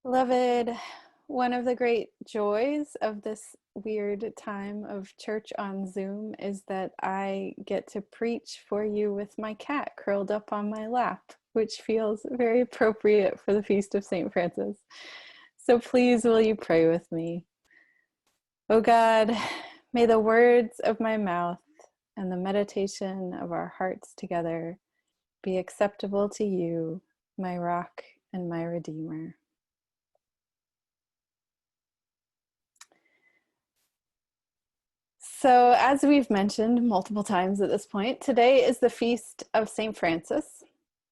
Beloved, one of the great joys of this weird time of church on Zoom is that I get to preach for you with my cat curled up on my lap, which feels very appropriate for the Feast of St. Francis. So please, will you pray with me? O God, may the words of my mouth and the meditation of our hearts together be acceptable to you, my rock and my redeemer. So, as we've mentioned multiple times at this point, today is the feast of St. Francis,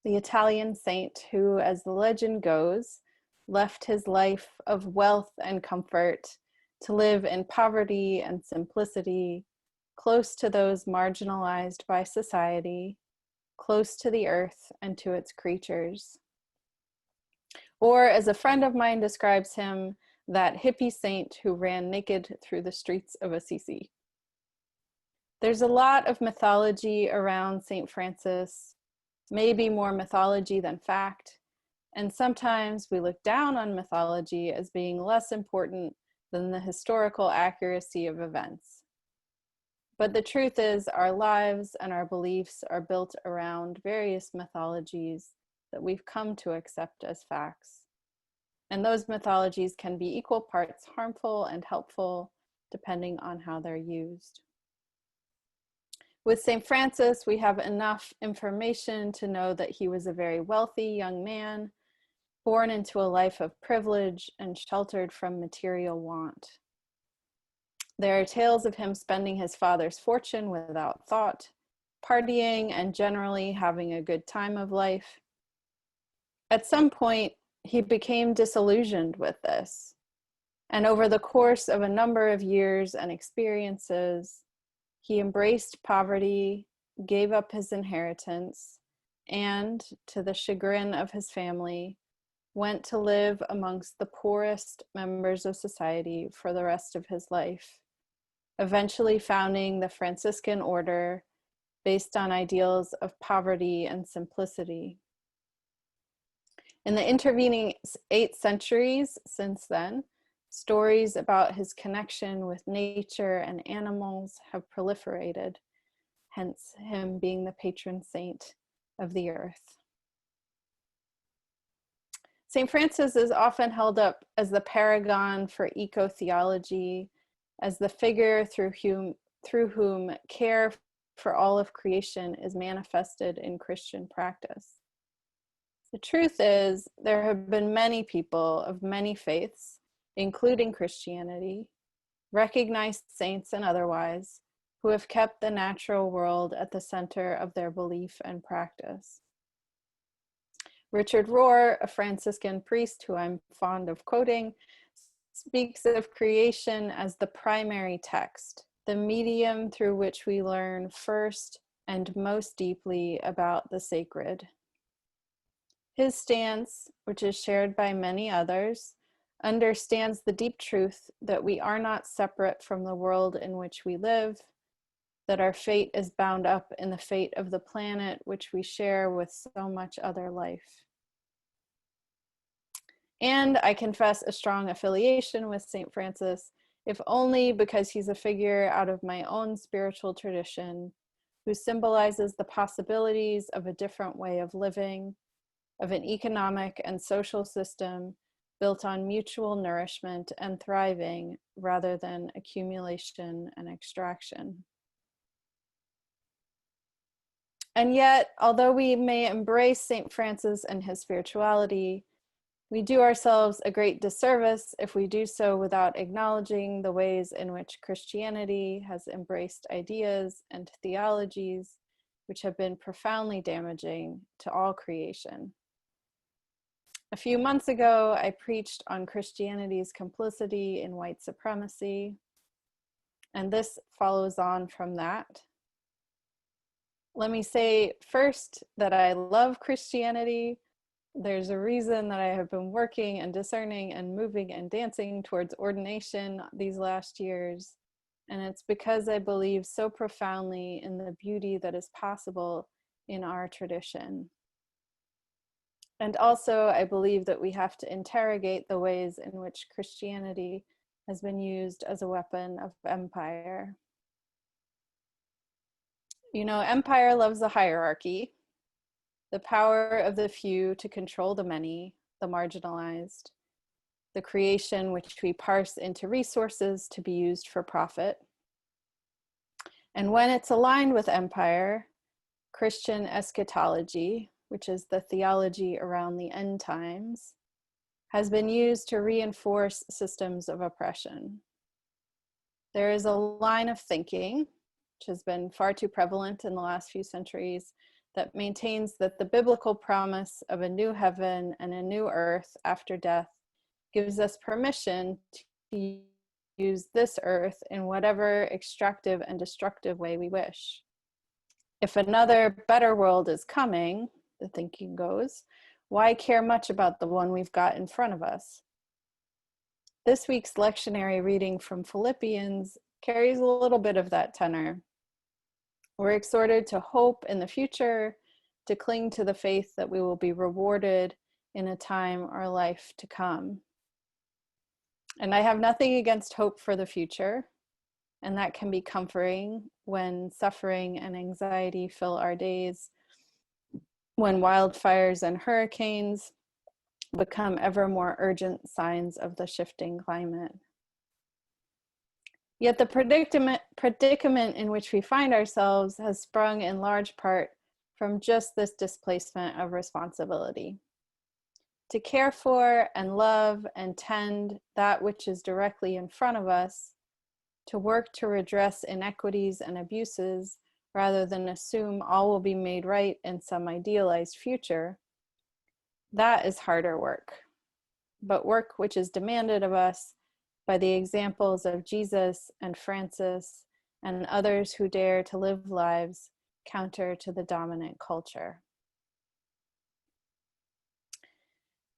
the Italian saint who, as the legend goes, left his life of wealth and comfort to live in poverty and simplicity, close to those marginalized by society, close to the earth and to its creatures. Or, as a friend of mine describes him, that hippie saint who ran naked through the streets of Assisi. There's a lot of mythology around St. Francis, maybe more mythology than fact, and sometimes we look down on mythology as being less important than the historical accuracy of events. But the truth is, our lives and our beliefs are built around various mythologies that we've come to accept as facts. And those mythologies can be equal parts harmful and helpful, depending on how they're used. With St. Francis, we have enough information to know that he was a very wealthy young man, born into a life of privilege and sheltered from material want. There are tales of him spending his father's fortune without thought, partying and generally having a good time of life. At some point, he became disillusioned with this, and over the course of a number of years and experiences, he embraced poverty, gave up his inheritance, and, to the chagrin of his family, went to live amongst the poorest members of society for the rest of his life, eventually founding the Franciscan order based on ideals of poverty and simplicity. In the intervening 8 centuries since then, stories about his connection with nature and animals have proliferated, hence him being the patron saint of the earth. St. Francis is often held up as the paragon for eco-theology, as the figure through whom care for all of creation is manifested in Christian practice. The truth is, there have been many people of many faiths, including Christianity, recognized saints and otherwise, who have kept the natural world at the center of their belief and practice. Richard Rohr, a Franciscan priest who I'm fond of quoting, speaks of creation as the primary text, the medium through which we learn first and most deeply about the sacred. His stance, which is shared by many others, understands the deep truth that we are not separate from the world in which we live, that our fate is bound up in the fate of the planet which we share with so much other life. And I confess a strong affiliation with St. Francis, if only because he's a figure out of my own spiritual tradition, who symbolizes the possibilities of a different way of living, of an economic and social system built on mutual nourishment and thriving rather than accumulation and extraction. And yet, although we may embrace St. Francis and his spirituality, we do ourselves a great disservice if we do so without acknowledging the ways in which Christianity has embraced ideas and theologies which have been profoundly damaging to all creation. A few months ago, I preached on Christianity's complicity in white supremacy, and this follows on from that. Let me say first that I love Christianity. There's a reason that I have been working and discerning and moving and dancing towards ordination these last years, and it's because I believe so profoundly in the beauty that is possible in our tradition. And also, I believe that we have to interrogate the ways in which Christianity has been used as a weapon of empire. You know, empire loves a hierarchy, the power of the few to control the many, the marginalized, the creation which we parse into resources to be used for profit. And when it's aligned with empire, Christian eschatology, which is the theology around the end times, has been used to reinforce systems of oppression. There is a line of thinking, which has been far too prevalent in the last few centuries, that maintains that the biblical promise of a new heaven and a new earth after death gives us permission to use this earth in whatever extractive and destructive way we wish. If another better world is coming, the thinking goes, why care much about the one we've got in front of us? This week's lectionary reading from Philippians carries a little bit of that tenor. We're exhorted to hope in the future, to cling to the faith that we will be rewarded in a time or life to come. And I have nothing against hope for the future, and that can be comforting when suffering and anxiety fill our days, when wildfires and hurricanes become ever more urgent signs of the shifting climate. Yet the predicament in which we find ourselves has sprung in large part from just this displacement of responsibility. To care for and love and tend that which is directly in front of us, to work to redress inequities and abuses rather than assume all will be made right in some idealized future, that is harder work, but work which is demanded of us by the examples of Jesus and Francis and others who dare to live lives counter to the dominant culture.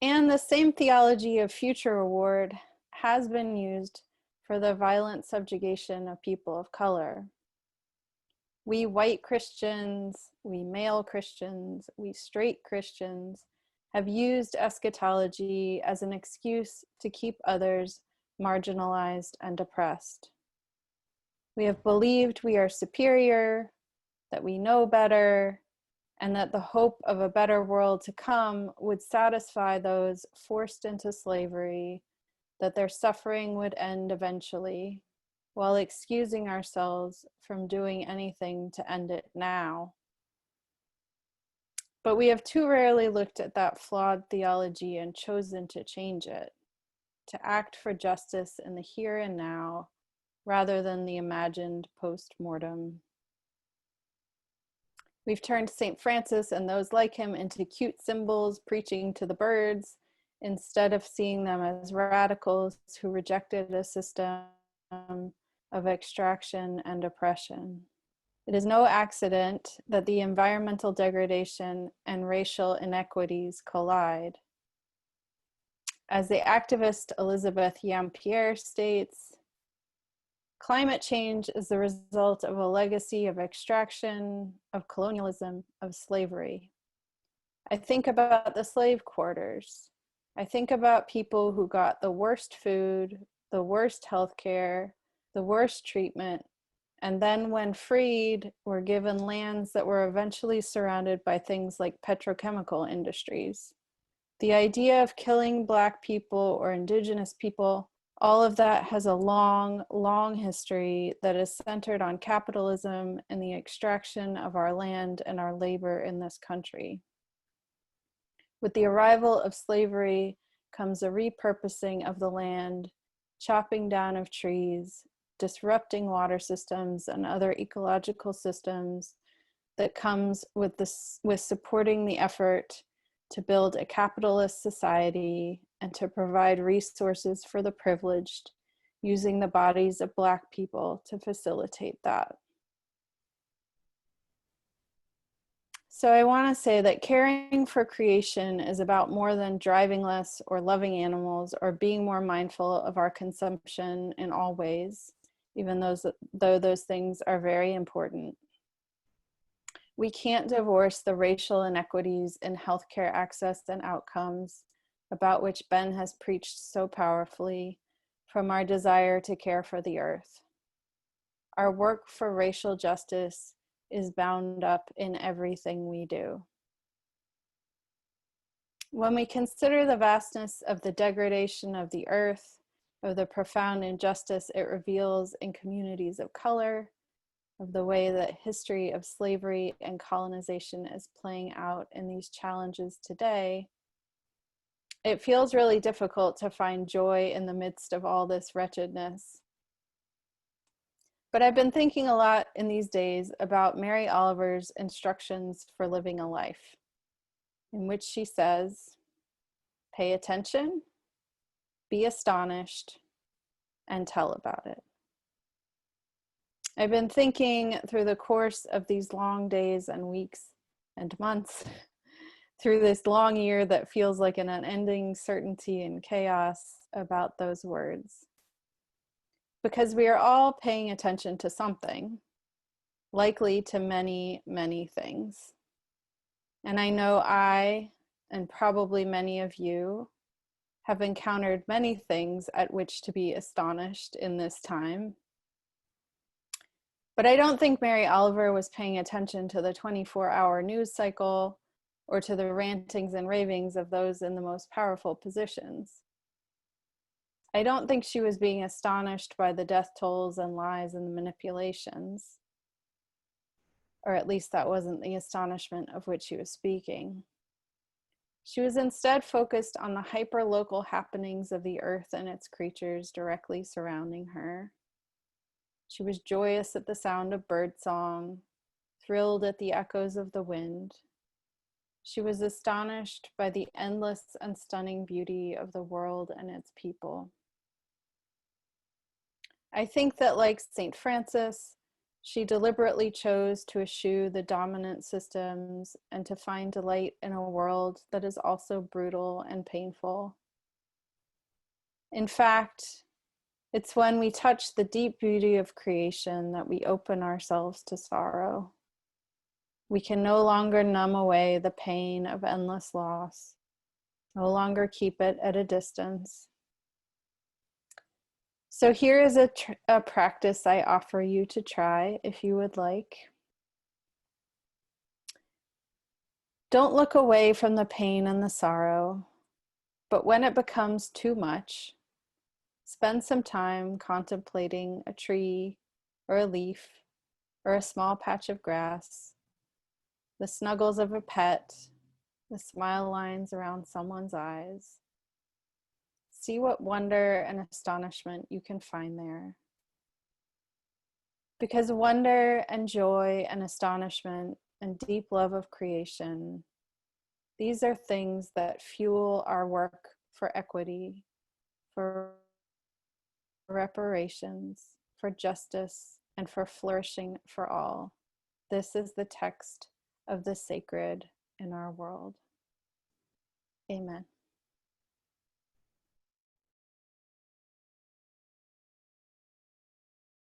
And the same theology of future reward has been used for the violent subjugation of people of color. We white Christians, we male Christians, we straight Christians have used eschatology as an excuse to keep others marginalized and oppressed. We have believed we are superior, that we know better, and that the hope of a better world to come would satisfy those forced into slavery, that their suffering would end eventually, while excusing ourselves from doing anything to end it now. But we have too rarely looked at that flawed theology and chosen to change it, to act for justice in the here and now, rather than the imagined post-mortem. We've turned St. Francis and those like him into cute symbols preaching to the birds, instead of seeing them as radicals who rejected a system of extraction and oppression. It is no accident that the environmental degradation and racial inequities collide. As the activist Elizabeth Yampierre states, climate change is the result of a legacy of extraction, of colonialism, of slavery. I think about the slave quarters. I think about people who got the worst food, the worst healthcare, the worst treatment, and then when freed, were given lands that were eventually surrounded by things like petrochemical industries. The idea of killing Black people or Indigenous people, all of that has a long, long history that is centered on capitalism and the extraction of our land and our labor in this country. With the arrival of slavery comes a repurposing of the land, chopping down of trees, disrupting water systems and other ecological systems that comes with supporting the effort to build a capitalist society and to provide resources for the privileged, using the bodies of Black people to facilitate that. So I want to say that caring for creation is about more than driving less or loving animals or being more mindful of our consumption in all ways, even though those things are very important. We can't divorce the racial inequities in healthcare access and outcomes, about which Ben has preached so powerfully, from our desire to care for the earth. Our work for racial justice is bound up in everything we do. When we consider the vastness of the degradation of the earth, of the profound injustice it reveals in communities of color, of the way that history of slavery and colonization is playing out in these challenges today, it feels really difficult to find joy in the midst of all this wretchedness. But I've been thinking a lot in these days about Mary Oliver's instructions for living a life, in which she says, pay attention, be astonished, and tell about it. I've been thinking through the course of these long days and weeks and months, through this long year that feels like an unending certainty and chaos, about those words. Because we are all paying attention to something, likely to many, many things. And I know I, and probably many of you, have encountered many things at which to be astonished in this time. But I don't think Mary Oliver was paying attention to the 24-hour news cycle or to the rantings and ravings of those in the most powerful positions. I don't think she was being astonished by the death tolls and lies and the manipulations, or at least that wasn't the astonishment of which she was speaking. She was instead focused on the hyper-local happenings of the earth and its creatures directly surrounding her. She was joyous at the sound of birdsong, thrilled at the echoes of the wind. She was astonished by the endless and stunning beauty of the world and its people. I think that, like St. Francis, she deliberately chose to eschew the dominant systems and to find delight in a world that is also brutal and painful. In fact, it's when we touch the deep beauty of creation that we open ourselves to sorrow. We can no longer numb away the pain of endless loss, no longer keep it at a distance. So here is a practice I offer you to try if you would like. Don't look away from the pain and the sorrow, but when it becomes too much, spend some time contemplating a tree or a leaf or a small patch of grass, the snuggles of a pet, the smile lines around someone's eyes. See what wonder and astonishment you can find there. Because wonder and joy and astonishment and deep love of creation, these are things that fuel our work for equity, for reparations, for justice, and for flourishing for all. This is the text of the sacred in our world. Amen.